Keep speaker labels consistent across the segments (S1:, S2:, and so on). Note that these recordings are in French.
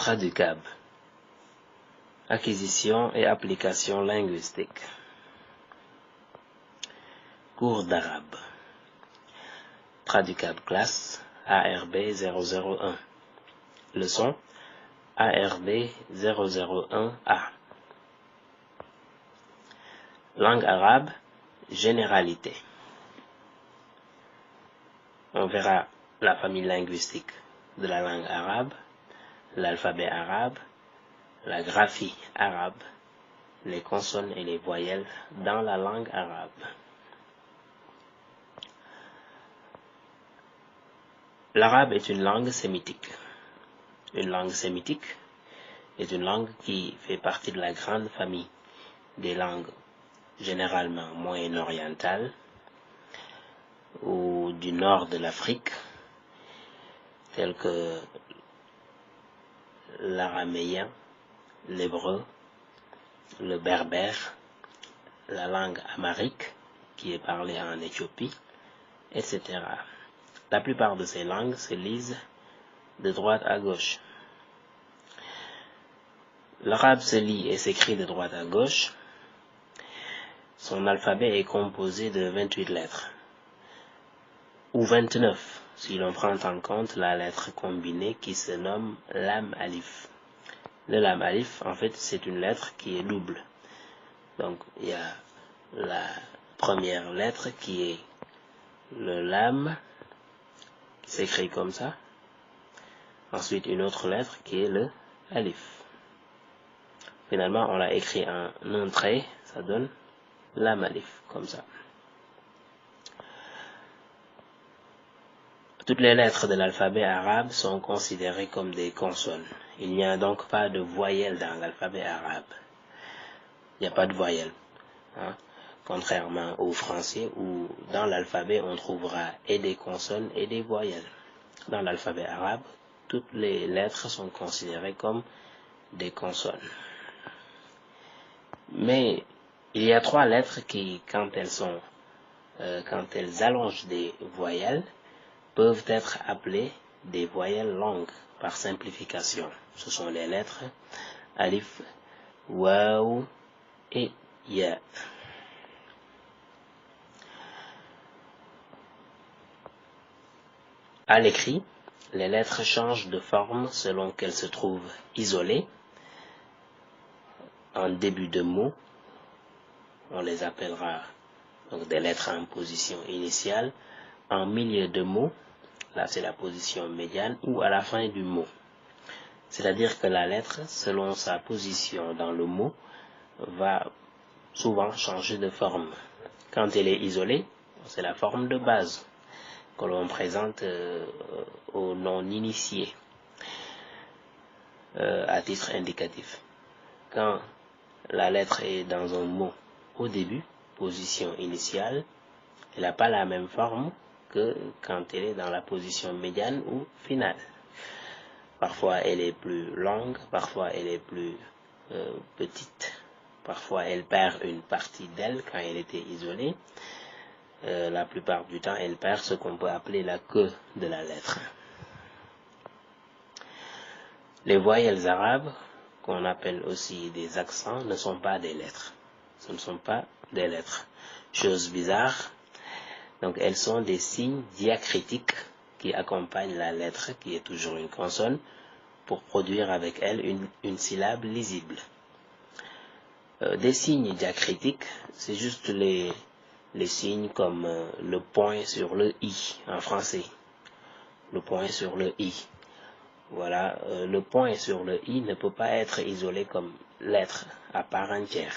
S1: Traducab. Acquisition et application linguistique. Cours d'arabe. Traducab classe ARB 001. Leçon ARB 001A. Langue arabe, généralité. On verra la famille linguistique de la langue arabe, l'alphabet arabe, la graphie arabe, les consonnes et les voyelles dans la langue arabe. L'arabe est une langue sémitique. Une langue sémitique est une langue qui fait partie de la grande famille des langues généralement moyen-orientales ou du nord de l'Afrique, telles que l'araméen, l'hébreu, le berbère, la langue amharique qui est parlée en Éthiopie, etc. La plupart de ces langues se lisent de droite à gauche. L'arabe se lit et s'écrit de droite à gauche. Son alphabet est composé de 28 lettres, ou 29 si l'on prend en compte la lettre combinée qui se nomme lam alif. Le lam alif, en fait, c'est une lettre qui est double. Donc, il y a la première lettre qui est le lam, qui s'écrit comme ça. Ensuite, une autre lettre qui est le alif. Finalement, on l'a écrit en un trait, ça donne lam alif, comme ça. Toutes les lettres de l'alphabet arabe sont considérées comme des consonnes. Il n'y a donc pas de voyelles dans l'alphabet arabe. Il n'y a pas de voyelles. Contrairement au français où dans l'alphabet on trouvera et des consonnes et des voyelles. Dans l'alphabet arabe, toutes les lettres sont considérées comme des consonnes. Mais il y a trois lettres qui, quand elles allongent des voyelles, peuvent être appelées des voyelles longues par simplification. Ce sont les lettres alif, waw et ya. À l'écrit, les lettres changent de forme selon qu'elles se trouvent isolées. En début de mot, on les appellera donc des lettres en position initiale. En milieu de mot, là c'est la position médiane, ou à la fin du mot. C'est-à-dire que la lettre, selon sa position dans le mot, va souvent changer de forme. Quand elle est isolée, c'est la forme de base que l'on présente aux non-initiés à titre indicatif. Quand la lettre est dans un mot au début, position initiale, elle n'a pas la même forme que quand elle est dans la position médiane ou finale. Parfois elle est plus longue, parfois elle est plus petite, parfois elle perd une partie d'elle quand elle était isolée. La plupart du temps elle perd ce qu'on peut appeler la queue de la lettre. Les voyelles arabes, qu'on appelle aussi des accents, ne sont pas des lettres. Ce ne sont pas des lettres. Chose bizarre. Donc elles sont des signes diacritiques qui accompagnent la lettre, qui est toujours une consonne, pour produire avec elle une syllabe lisible. Des signes diacritiques, c'est juste les signes comme le point sur le i en français. Le point sur le i. Voilà, le point sur le i ne peut pas être isolé comme lettre à part entière.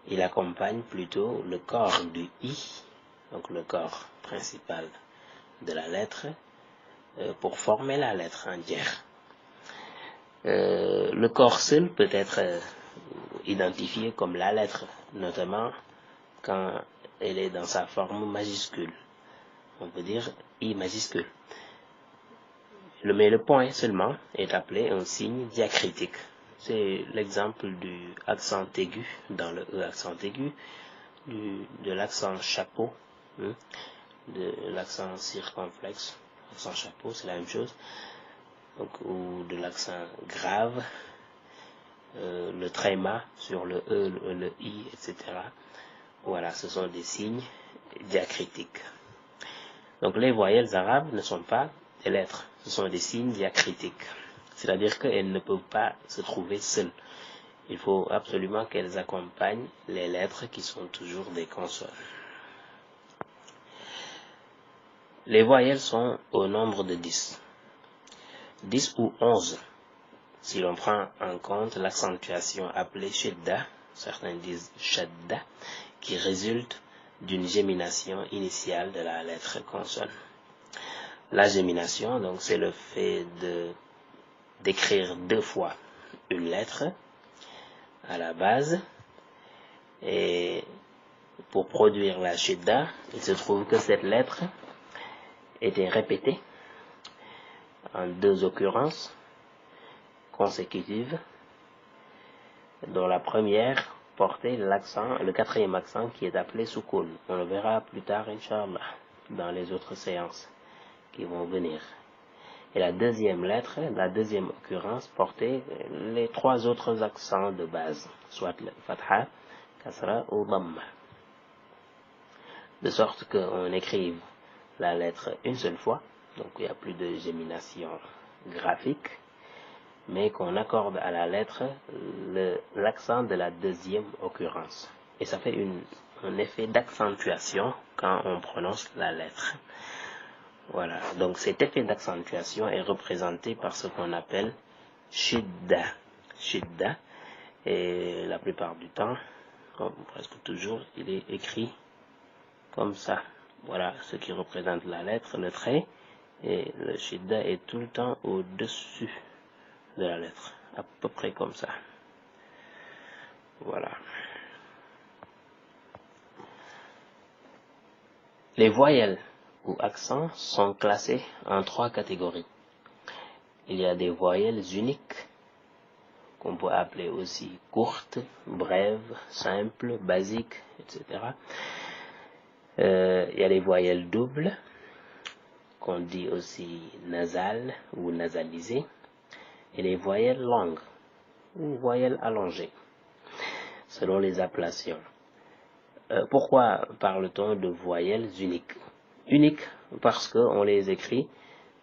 S1: Il accompagne plutôt le corps du i, donc le corps principal de la lettre, pour former la lettre entière. Le corps seul peut être identifié comme la lettre, notamment quand elle est dans sa forme majuscule. On peut dire i majuscule. Mais le point seulement est appelé un signe diacritique. C'est l'exemple du accent aigu dans le E accent aigu, de l'accent chapeau, de l'accent circonflexe. L'accent chapeau, c'est la même chose. donc, ou de l'accent grave, le tréma sur le E, le I, etc. Voilà, ce sont des signes diacritiques. Donc les voyelles arabes ne sont pas des lettres, ce sont des signes diacritiques. C'est-à-dire qu'elles ne peuvent pas se trouver seules. Il faut absolument qu'elles accompagnent les lettres qui sont toujours des consonnes. Les voyelles sont au nombre de 10. 10 ou 11, si l'on prend en compte l'accentuation appelée shidda, certains disent shadda, qui résulte d'une gémination initiale de la lettre consonne. La gémination, donc, c'est le fait d'écrire 2 fois une lettre à la base, et pour produire la shidda, il se trouve que cette lettre était répétée en 2 occurrences consécutives, dont la première portait l'accent, le 4e accent qui est appelé soukoun. On le verra plus tard, Inch'Allah, dans les autres séances qui vont venir. Et la deuxième lettre, la deuxième occurrence, portait les 3 autres accents de base, soit le fatha, kasra ou dhamma. De sorte qu'on écrive la lettre une seule fois, donc il n'y a plus de gémination graphique, mais qu'on accorde à la lettre l'accent de la deuxième occurrence. Et ça fait un effet d'accentuation quand on prononce la lettre. Voilà, donc cet effet d'accentuation est représenté par ce qu'on appelle shidda. Shidda, et la plupart du temps, comme presque toujours, il est écrit comme ça. Voilà ce qui représente la lettre, le trait, et le shidda est tout le temps au-dessus de la lettre, à peu près comme ça. Voilà. Les voyelles ou accents sont classés en 3 catégories. Il y a des voyelles uniques, qu'on peut appeler aussi courtes, brèves, simples, basiques, etc. Il y a les voyelles doubles, qu'on dit aussi nasales ou nasalisées, et les voyelles longues ou voyelles allongées, selon les appellations. Pourquoi parle-t-on de voyelles uniques? Uniques parce qu'on les écrit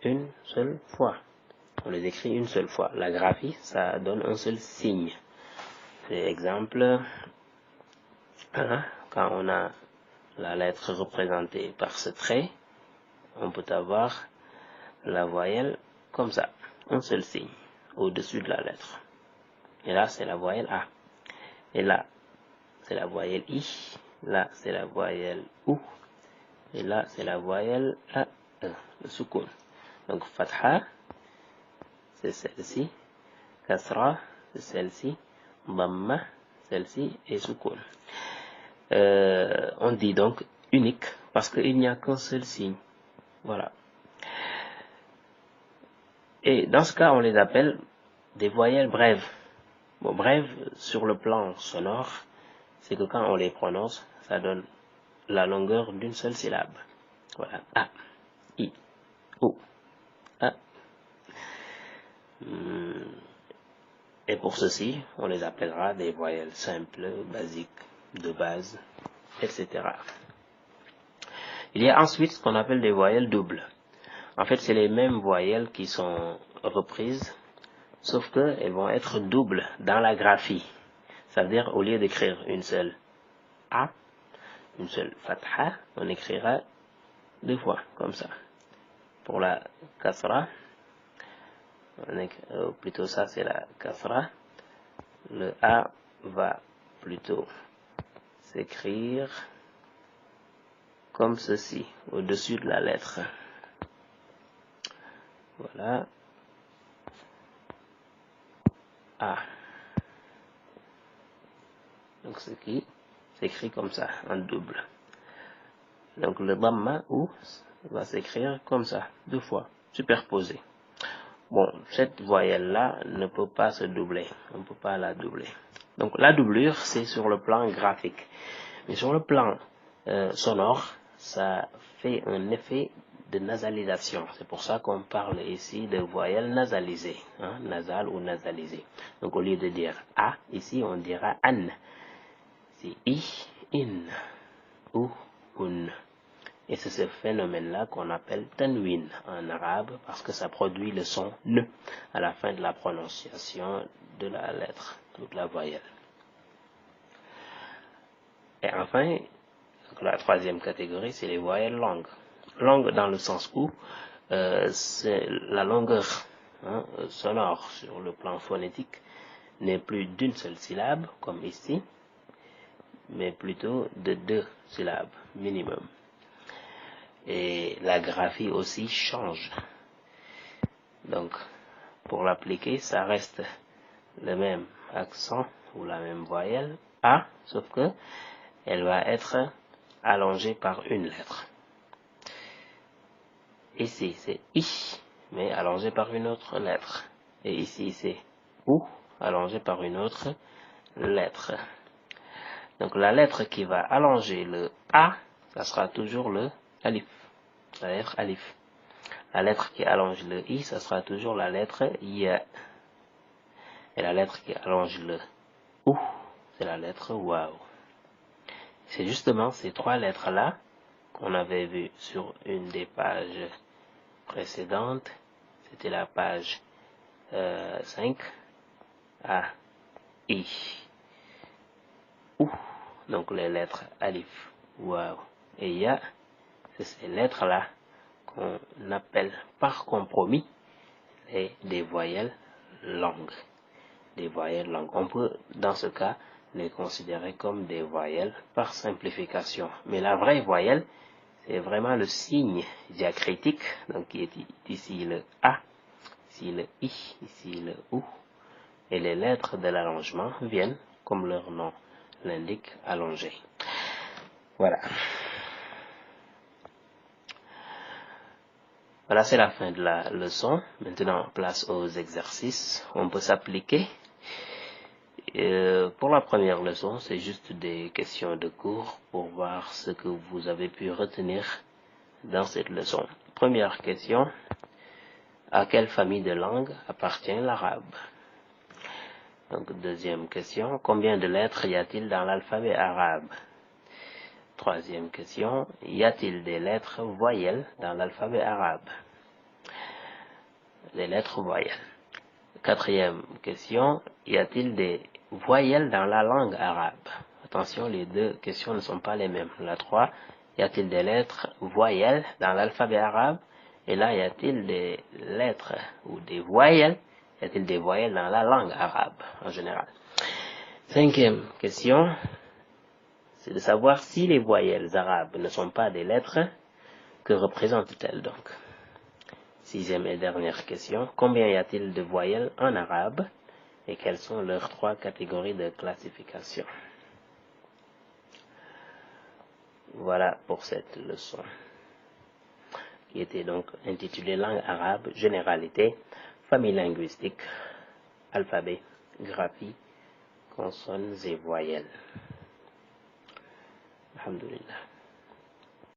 S1: une seule fois. On les écrit une seule fois. La graphie, ça donne un seul signe. C'est exemple, quand on a la lettre représentée par ce trait, on peut avoir la voyelle comme ça, un seul signe au-dessus de la lettre. Et là, c'est la voyelle A. Et là, c'est la voyelle I. Là, c'est la voyelle OU. Et là, c'est la voyelle AE, le soukoun. Donc, fatha, c'est celle-ci. Kasra, c'est celle-ci. Dhamma, celle-ci. Et soukoun. On dit donc unique parce qu'il n'y a qu'un seul signe. Voilà. Et dans ce cas, on les appelle des voyelles brèves. Bon, brèves sur le plan sonore, c'est que quand on les prononce, ça donne la longueur d'une seule syllabe. Voilà. A, I, O, A. Et pour ceci, on les appellera des voyelles simples, basiques, de base, etc. Il y a ensuite ce qu'on appelle des voyelles doubles. En fait, c'est les mêmes voyelles qui sont reprises, sauf qu'elles vont être doubles dans la graphie. Ça veut dire, au lieu d'écrire une seule A, une seule fatha, on écrira 2 fois, comme ça. Pour la kasra, plutôt ça c'est la kasra, le A va plutôt s'écrire comme ceci, au-dessus de la lettre. Voilà. A. Donc ce qui s'écrit comme ça, en double. Donc le dhamma ou va s'écrire comme ça, 2 fois, superposé. Bon, cette voyelle-là ne peut pas se doubler. On ne peut pas la doubler. Donc la doublure, c'est sur le plan graphique. Mais sur le plan sonore, ça fait un effet de nasalisation. C'est pour ça qu'on parle ici de voyelles nasalisées, hein, nasales ou nasalisées. Donc au lieu de dire A, ici on dira an. C'est I, in, ou, un. Et c'est ce phénomène-là qu'on appelle tanwin en arabe, parce que ça produit le son ne à la fin de la prononciation de la lettre ou de la voyelle. Et enfin, la troisième catégorie, c'est les voyelles longues. Longue dans le sens où c'est la longueur, hein, sonore sur le plan phonétique n'est plus d'une seule syllabe, comme ici, mais plutôt de 2 syllabes minimum. Et la graphie aussi change. Donc, pour l'appliquer, ça reste le même accent ou la même voyelle, A, sauf que elle va être allongée par une lettre. Ici, c'est I, mais allongé par une autre lettre. Et ici, c'est OU, allongé par une autre lettre. Donc, la lettre qui va allonger le A, ça sera toujours le alif, la lettre alif. La lettre qui allonge le I, ça sera toujours la lettre Ya. Et la lettre qui allonge le OU, c'est la lettre Waw. C'est justement ces 3 lettres-là qu'on avait vues sur une des pages précédente, c'était la page 5, A, I, OU, donc les lettres alif, waw et ya, c'est ces lettres-là qu'on appelle par compromis des voyelles longues. Des voyelles longues. On peut, dans ce cas, les considérer comme des voyelles par simplification. Mais la vraie voyelle, c'est vraiment le signe diacritique, donc qui est ici le A, ici le I, ici le OU, et les lettres de l'allongement viennent, comme leur nom l'indique, allongées. Voilà. Voilà, c'est la fin de la leçon. Maintenant, place aux exercices. On peut s'appliquer. Pour la première leçon, c'est juste des questions de cours pour voir ce que vous avez pu retenir dans cette leçon. Première question, à quelle famille de langues appartient l'arabe? Donc, deuxième question, combien de lettres y a-t-il dans l'alphabet arabe? Troisième question, y a-t-il des lettres voyelles dans l'alphabet arabe? Les lettres voyelles. Quatrième question, y a-t-il des voyelles dans la langue arabe? Attention, les deux questions ne sont pas les mêmes. La 3, y a-t-il des lettres voyelles dans l'alphabet arabe? Et là, y a-t-il des lettres ou des voyelles? Y a-t-il des voyelles dans la langue arabe en général? Cinquième question, c'est de savoir si les voyelles arabes ne sont pas des lettres, que représentent-elles donc? Sixième et dernière question, combien y a-t-il de voyelles en arabe et quelles sont leurs 3 catégories de classification? Voilà pour cette leçon qui était donc intitulée langue arabe, généralité, famille linguistique, alphabet, graphie, consonnes et voyelles. Alhamdulillah.